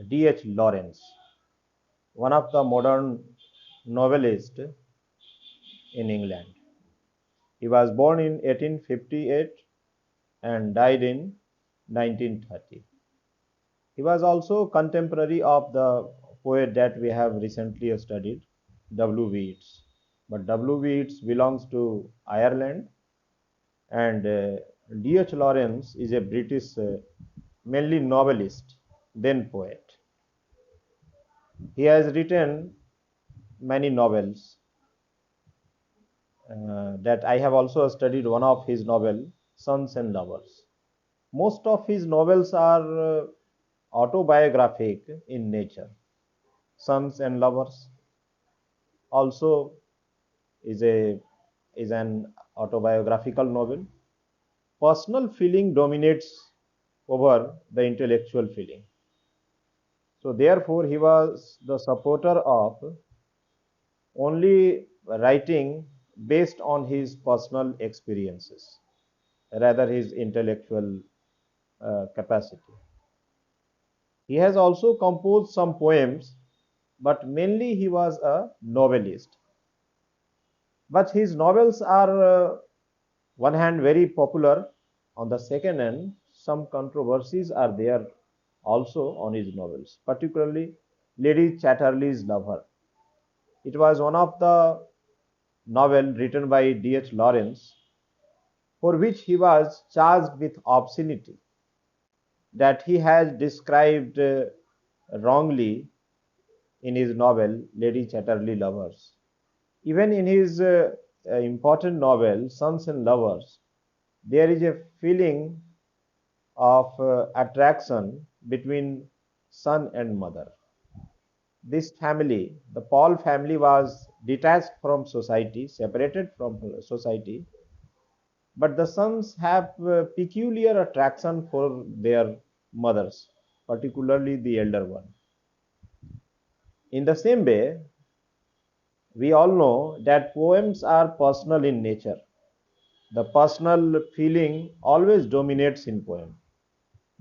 D.H. Lawrence, one of the modern novelists in England. He was born in 1858 and died in 1930. He was also contemporary of the poet that we have recently studied, W. V. Yeats. But W. V. Yeats belongs to Ireland, and D.H. Lawrence is a British, mainly novelist, then poet. He has written many novels that I have also studied one of his novel, Sons and Lovers. Most of his novels are autobiographic in nature. Sons and Lovers also is a is an autobiographical novel. Personal feeling dominates over the intellectual feeling. So therefore, he was the supporter of only writing based on his personal experiences, rather his intellectual capacity. He has also composed some poems, but mainly he was a novelist. But his novels are, one hand, very popular. On the second hand, some controversies are there also on his novels, particularly Lady Chatterley's Lover. It was one of the novel written by D.H. Lawrence, for which he was charged with obscenity that he has described wrongly in his novel Lady Chatterley Lovers. Even in his important novel Sons and Lovers, there is a feeling of attraction between son and mother. This family, the Paul family, was detached from society, separated from society, but the sons have peculiar attraction for their mothers, particularly the elder one. In the same way, we all know that poems are personal in nature. The personal feeling always dominates in poem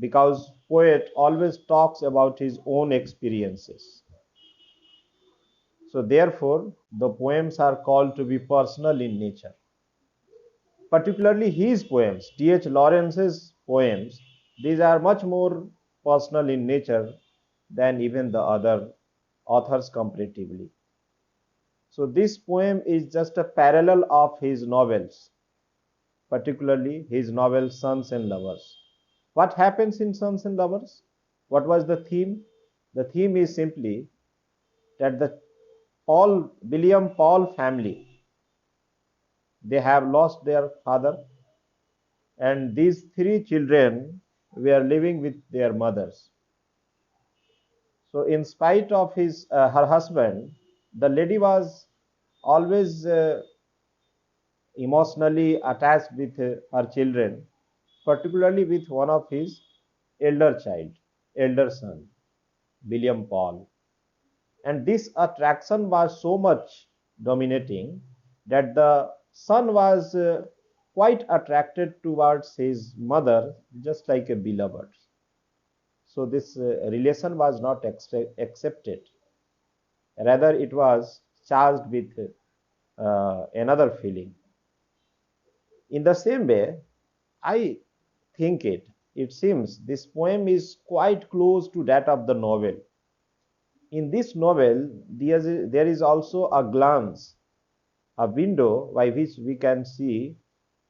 because poet always talks about his own experiences. So therefore, the poems are called to be personal in nature. Particularly his poems, T.H. Lawrence's poems, these are much more personal in nature than even the other authors comparatively. So this poem is just a parallel of his novels, particularly his novel Sons and Lovers. What happens in Sons and Lovers? What was the theme? The theme is simply that the William Paul family, they have lost their father, and these three children were living with their mothers. So, in spite of her husband, the lady was always emotionally attached with her children, particularly with one of his elder son, William Paul. And this attraction was so much dominating that the son was quite attracted towards his mother, just like a beloved. So this relation was not accepted. Rather, it was charged with another feeling. In the same way, I think it seems this poem is quite close to that of the novel. In this novel, there is also a glance, a window by which we can see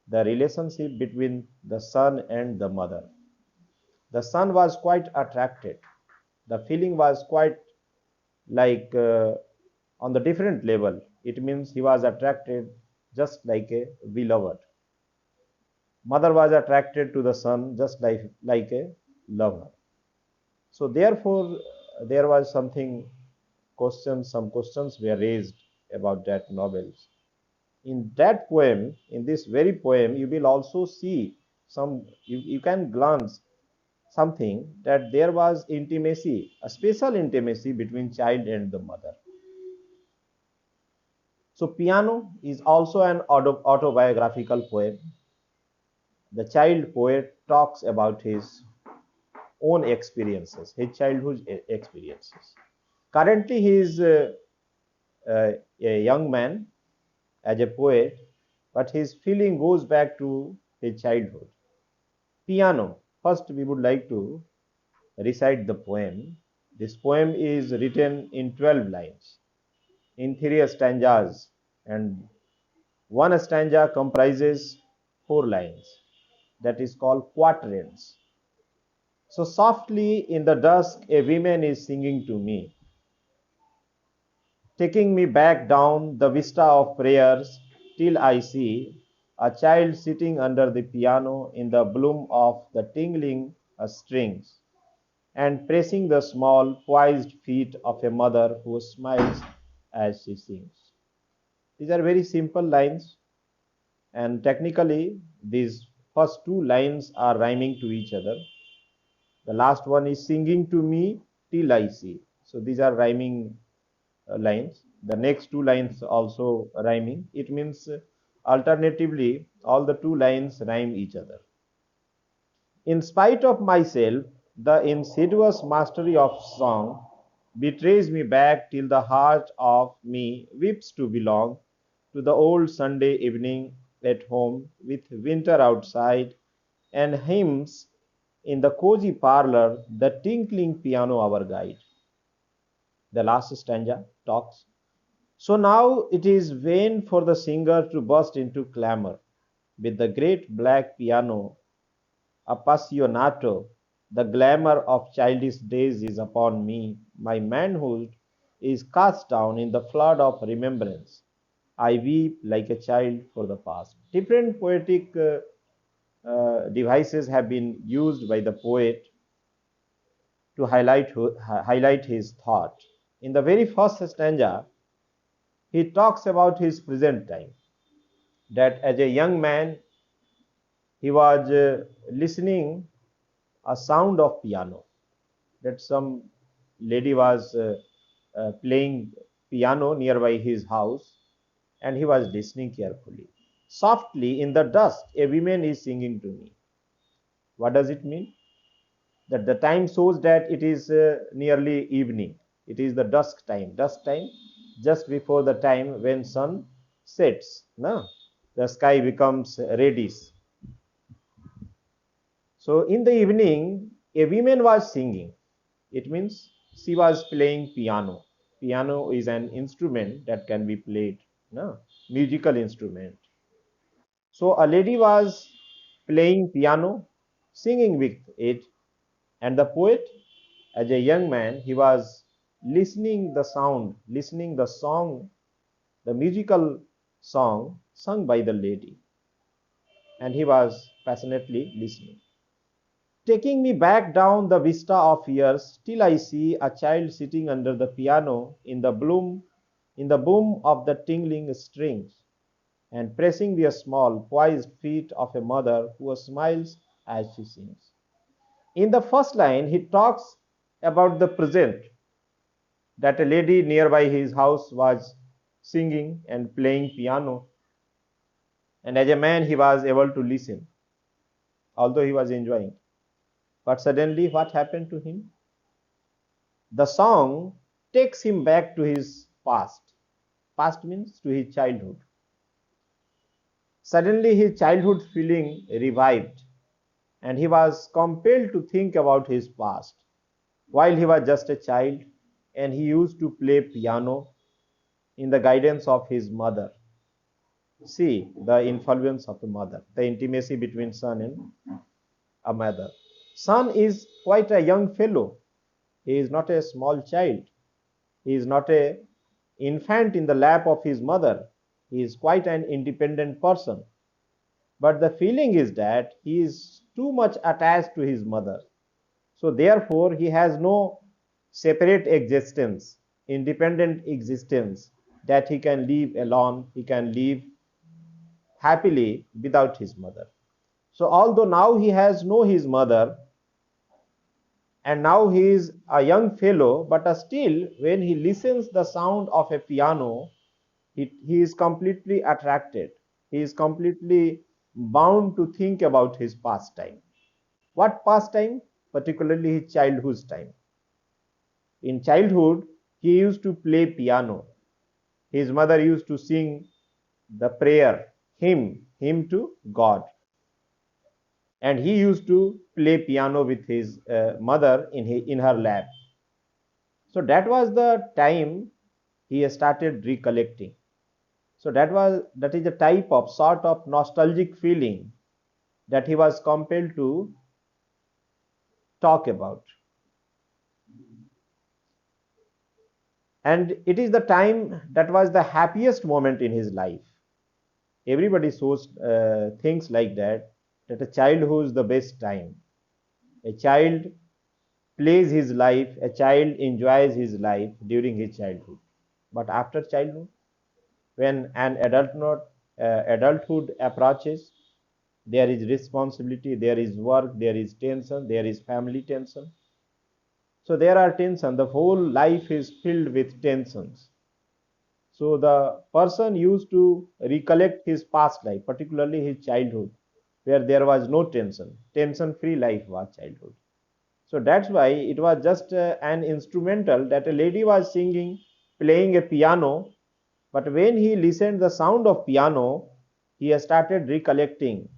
the relationship between the son and the mother. The son was quite attracted. The feeling was quite like on the different level. It means he was attracted just like a beloved. Mother was attracted to the son just like a lover. So therefore, there was some questions were raised about that novels. In that poem, in this very poem, you will also see you can glance something that there was intimacy, a special intimacy between child and the mother. So Piano is also an autobiographical poem. The child poet talks about his own experiences, his childhood experiences. Currently, he is a young man as a poet, but his feeling goes back to his childhood. Piano. First, we would like to recite the poem. This poem is written in 12 lines, in three stanzas, and one stanza comprises 4 lines. That is called quatrains. So softly in the dusk, a woman is singing to me, taking me back down the vista of prayers till I see a child sitting under the piano in the bloom of the tingling strings and pressing the small poised feet of a mother who smiles as she sings. These are very simple lines, and technically these first 2 lines are rhyming to each other. The last one is singing to me till I see. So these are rhyming lines. The next 2 lines also rhyming. It means alternatively all the 2 lines rhyme each other. In spite of myself, the insidious mastery of song betrays me back till the heart of me weeps to belong to the old Sunday evening at home with winter outside and hymns in the cozy parlor, the tinkling piano our guide. The last stanza talks. So now it is vain for the singer to burst into clamor with the great black piano appassionato. The glamour of childish days is upon me. My manhood is cast down in the flood of remembrance. I weep like a child for the past. Different poetic devices have been used by the poet to highlight his thought. In the very first stanza, he talks about his present time, that as a young man, he was listening a sound of piano, that some lady was playing piano nearby his house, and he was listening carefully. Softly in the dusk, a woman is singing to me. What does it mean? That the time shows that it is nearly evening. It is the dusk time, just before the time when sun sets. No? The sky becomes reddish. So in the evening, a woman was singing. It means she was playing piano. Piano is an instrument that can be played, no? Musical instrument. So a lady was playing piano, singing with it, and the poet, as a young man, he was listening the sound, listening the song, the musical song sung by the lady, and he was passionately listening. Taking me back down the vista of years till I see a child sitting under the piano in the boom of the tingling strings and pressing the small poised feet of a mother who smiles as she sings. In the first line, he talks about the present, that a lady nearby his house was singing and playing piano, and as a man, he was able to listen, although he was enjoying. But suddenly, what happened to him? The song takes him back to his past. Past means to his childhood. Suddenly, his childhood feeling revived, and he was compelled to think about his past. While he was just a child, and he used to play piano in the guidance of his mother. See the influence of a mother, the intimacy between son and a mother. Son is quite a young fellow. He is not a small child. He is not a infant in the lap of his mother. He is quite an independent person. But the feeling is that he is too much attached to his mother. So therefore, he has no separate existence, independent existence that he can live alone, he can live happily without his mother. So although now he has no his mother, and now he is a young fellow, but still when he listens the sound of a piano, he is completely attracted. He is completely bound to think about his pastime. What pastime? particularly his childhood time. In childhood, he used to play piano. His mother used to sing the prayer, hymn to God. And he used to play piano with his mother in her lap. So that was the time he started recollecting. So that is a type of sort of nostalgic feeling that he was compelled to talk about. And it is the time that was the happiest moment in his life. Everybody shows things like that a childhood is the best time. A child plays his life, a child enjoys his life during his childhood. But after childhood, when an adulthood approaches, there is responsibility, there is work, there is tension, there is family tension. So there are tension. The whole life is filled with tensions. So the person used to recollect his past life, particularly his childhood, where there was no tension. Tension-free life was childhood. So that's why it was just an instrumental that a lady was singing, playing a piano. But when he listened the sound of piano, he started recollecting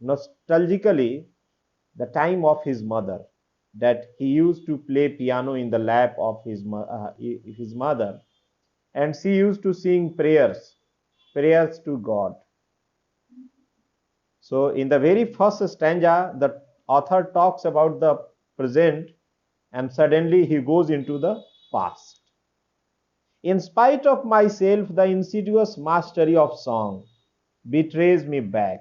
nostalgically the time of his mother, that he used to play piano in the lap of his mother, and she used to sing prayers to God. So in the very first stanza, the author talks about the present, and suddenly he goes into the past. In spite of myself, the insidious mastery of song betrays me back,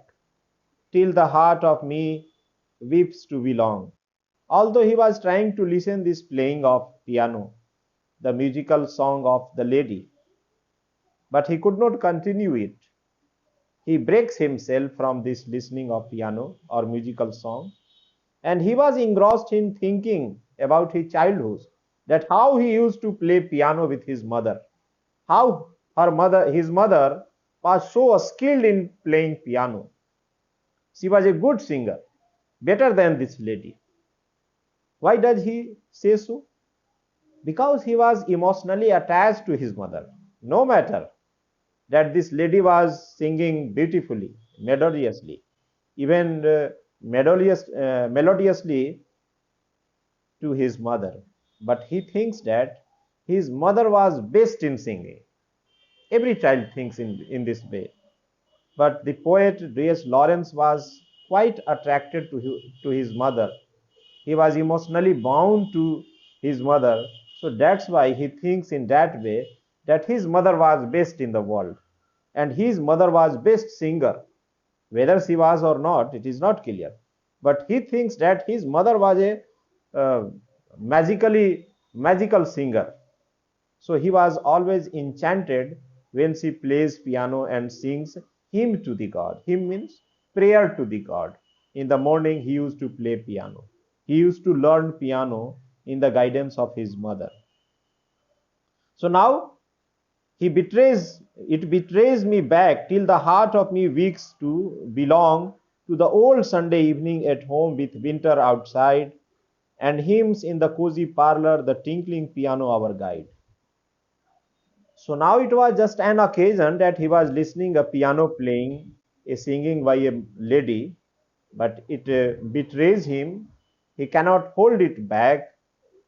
till the heart of me weeps to belong. Although he was trying to listen this playing of piano, the musical song of the lady, but he could not continue it. He breaks himself from this listening of piano or musical song, and he was engrossed in thinking about his childhood, that how he used to play piano with his mother, how his mother was so skilled in playing piano. She was a good singer, better than this lady. Why does he say so? Because he was emotionally attached to his mother. No matter that this lady was singing beautifully, melodiously, even melodiously to his mother, but he thinks that his mother was best in singing. Every child thinks in this way. But the poet D.S. Lawrence was quite attracted to his mother. He was emotionally bound to his mother. So that's why he thinks in that way, that his mother was best in the world and his mother was best singer. Whether she was or not, it is not clear. But he thinks that his mother was a uh, magical singer. So he was always enchanted when she plays piano and sings hymn to the God. Hymn means prayer to the God. In the morning, he used to play piano. He used to learn piano in the guidance of his mother. So now it betrays me back till the heart of me weaks to belong to the old Sunday evening at home with winter outside and hymns in the cozy parlor, the tinkling piano our guide. So now it was just an occasion that he was listening a piano playing, a singing by a lady, but it betrays him. He cannot hold it back,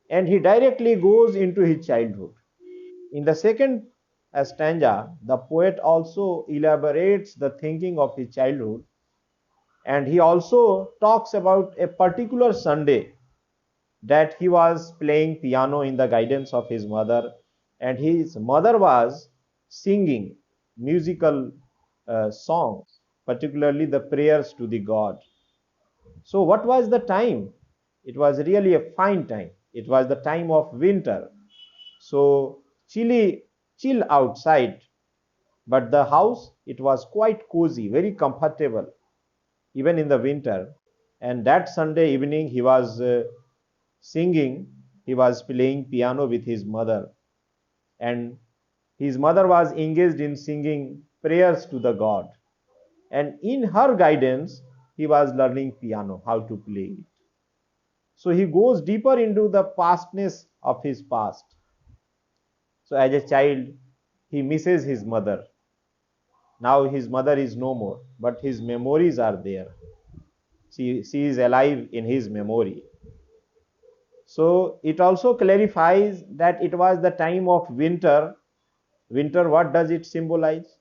and he directly goes into his childhood. In the second stanza, the poet also elaborates the thinking of his childhood, and he also talks about a particular Sunday that he was playing piano in the guidance of his mother, and his mother was singing musical songs, particularly the prayers to the God. So, what was the time? It was really a fine time. It was the time of winter. So, chill outside, but the house, it was quite cozy, very comfortable, even in the winter. And that Sunday evening, he was singing, he was playing piano with his mother, and his mother was engaged in singing prayers to the God. And in her guidance, he was learning piano, how to play it. So he goes deeper into the pastness of his past. So as a child, he misses his mother. Now his mother is no more, but his memories are there. She is alive in his memory. So it also clarifies that it was the time of winter. Winter, what does it symbolize?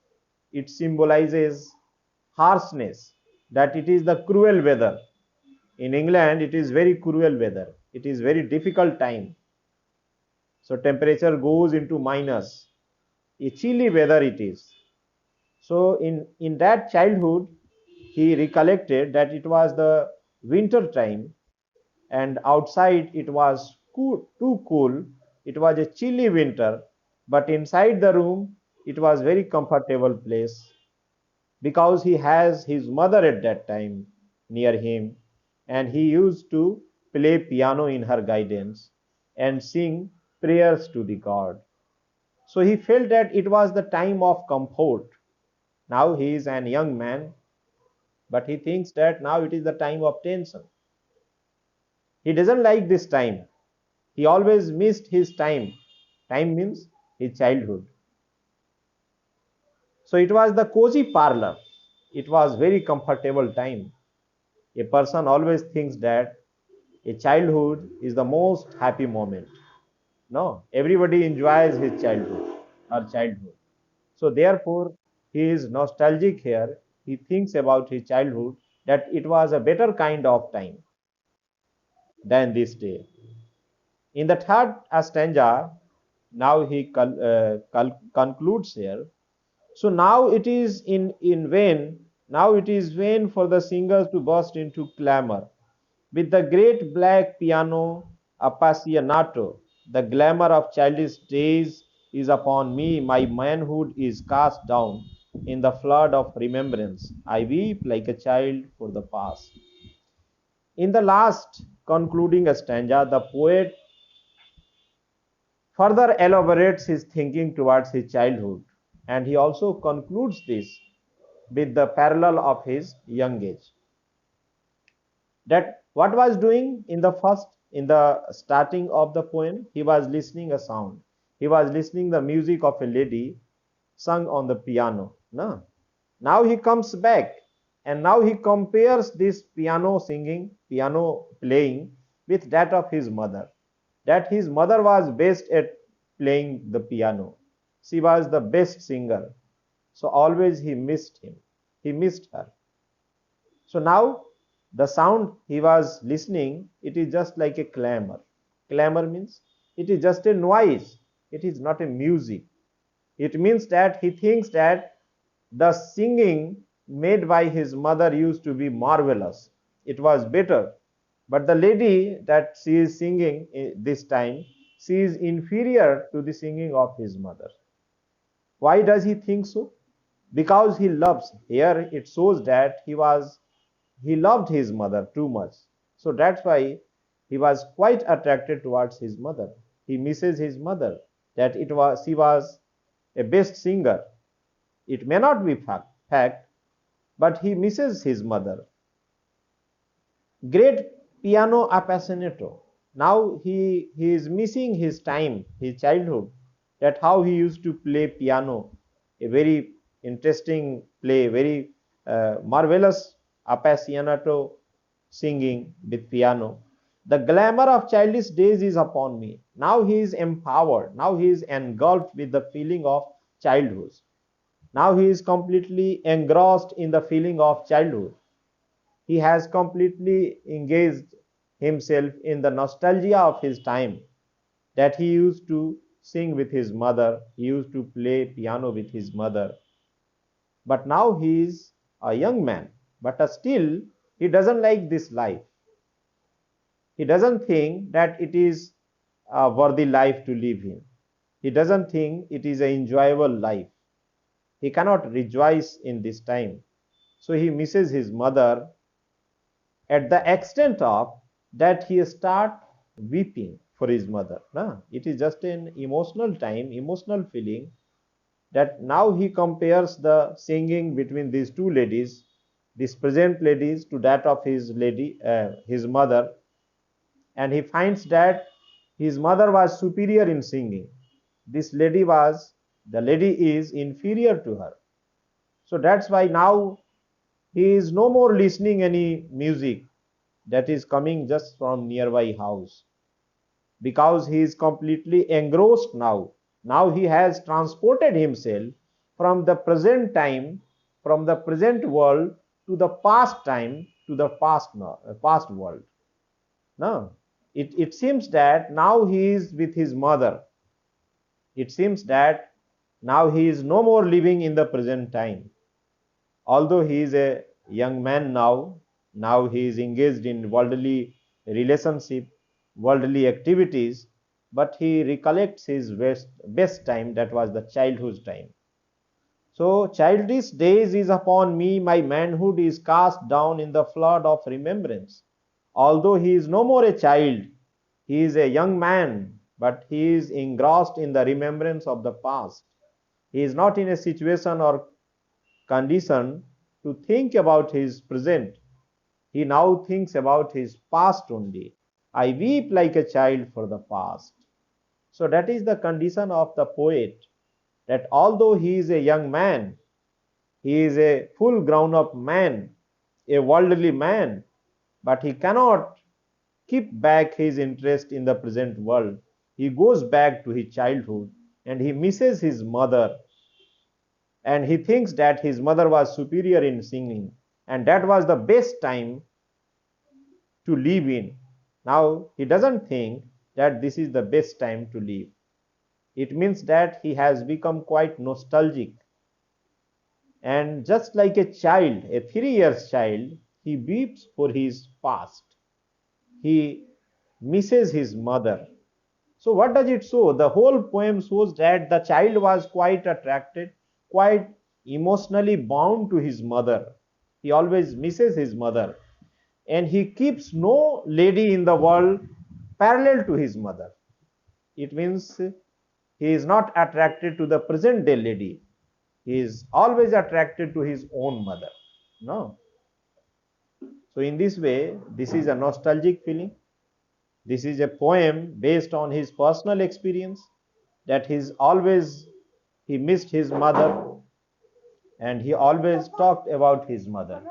It symbolizes harshness, that it is the cruel weather. In England, it is very cruel weather. It is very difficult time. So temperature goes into minus. A chilly weather it is. So in that childhood, he recollected that it was the winter time and outside it was too cool. It was a chilly winter, but inside the room it was very comfortable place because he has his mother at that time near him, and he used to play piano in her guidance and sing prayers to the God. So he felt that it was the time of comfort. Now he is an young man, but he thinks that now it is the time of tension. He doesn't like this time. He always missed his time. Time means his childhood. So it was the cozy parlor. It was very comfortable time. A person always thinks that a childhood is the most happy moment. No, everybody enjoys his childhood or childhood. So therefore, he is nostalgic here. He thinks about his childhood, that it was a better kind of time than this day. In the third stanza, now he concludes here. So now it is in vain. Now it is vain for the singers to burst into clamor. With the great black piano appassionato, the glamour of childish days is upon me. My manhood is cast down in the flood of remembrance. I weep like a child for the past. In the last concluding stanza, the poet further elaborates his thinking towards his childhood, and he also concludes this with the parallel of his young age. That what was doing in the starting of the poem, he was listening a sound. He was listening the music of a lady sung on the piano. No? Now he comes back and now he compares this piano singing, piano playing with that of his mother. That his mother was best at playing the piano. She was the best singer. So always he missed him. He missed her. So now the sound he was listening, it is just like a clamor. Clamor means it is just a noise. It is not a music. It means that he thinks that the singing made by his mother used to be marvelous. It was better. But the lady that she is singing this time, she is inferior to the singing of his mother. Why does he think so? Because he loves. Here it shows that he loved his mother too much. So that's why he was quite attracted towards his mother. He misses his mother, that she was a best singer. It may not be fact, but he misses his mother. Great piano appassionato. Now he is missing his time, his childhood, that how he used to play piano, a very interesting play, very marvelous appassionato singing with piano. The glamour of childish days is upon me. Now he is empowered. Now he is engulfed with the feeling of childhood. Now he is completely engrossed in the feeling of childhood. He has completely engaged himself in the nostalgia of his time, that he used to sing with his mother, he used to play piano with his mother. But now he is a young man, but still he doesn't like this life. He doesn't think that it is a worthy life to live in. He doesn't think it is an enjoyable life. He cannot rejoice in this time. So he misses his mother at the extent of that he start weeping for his mother. It is just an emotional time, emotional feeling, that now he compares the singing between these two ladies, these present ladies, to that of his mother. and he finds that his mother was superior in singing. The lady is inferior to her. So that's why now he is no more listening any music that is coming just from nearby house, because he is completely engrossed now. Now he has transported himself from the present time, from the present world to the past time, to the past world. No, it seems that now he is with his mother. It seems that now he is no more living in the present time. Although he is a young man now, now he is engaged in worldly relationship, worldly activities, but he recollects his best time, that was the childhood time. So, childish days is upon me, my manhood is cast down in the flood of remembrance. Although he is no more a child, he is a young man, but he is engrossed in the remembrance of the past. He is not in a situation or condition to think about his present. He now thinks about his past only. I weep like a child for the past. So that is the condition of the poet, that although he is a young man, he is a full grown up man, a worldly man, but he cannot keep back his interest in the present world. He goes back to his childhood and he misses his mother, and he thinks that his mother was superior in singing, and that was the best time to live in. Now he doesn't think that this is the best time to live. It means that he has become quite nostalgic, and just like a child, a 3 years child, he weeps for his past. He misses his mother. So what does it show? The whole poem shows that the child was quite attracted, quite emotionally bound to his mother. He always misses his mother, and he keeps no lady in the world parallel to his mother. It means he is not attracted to the present day lady. He is always attracted to his own mother. No. So in this way, this is a nostalgic feeling. This is a poem based on his personal experience, that he missed his mother, and he always talked about his mother.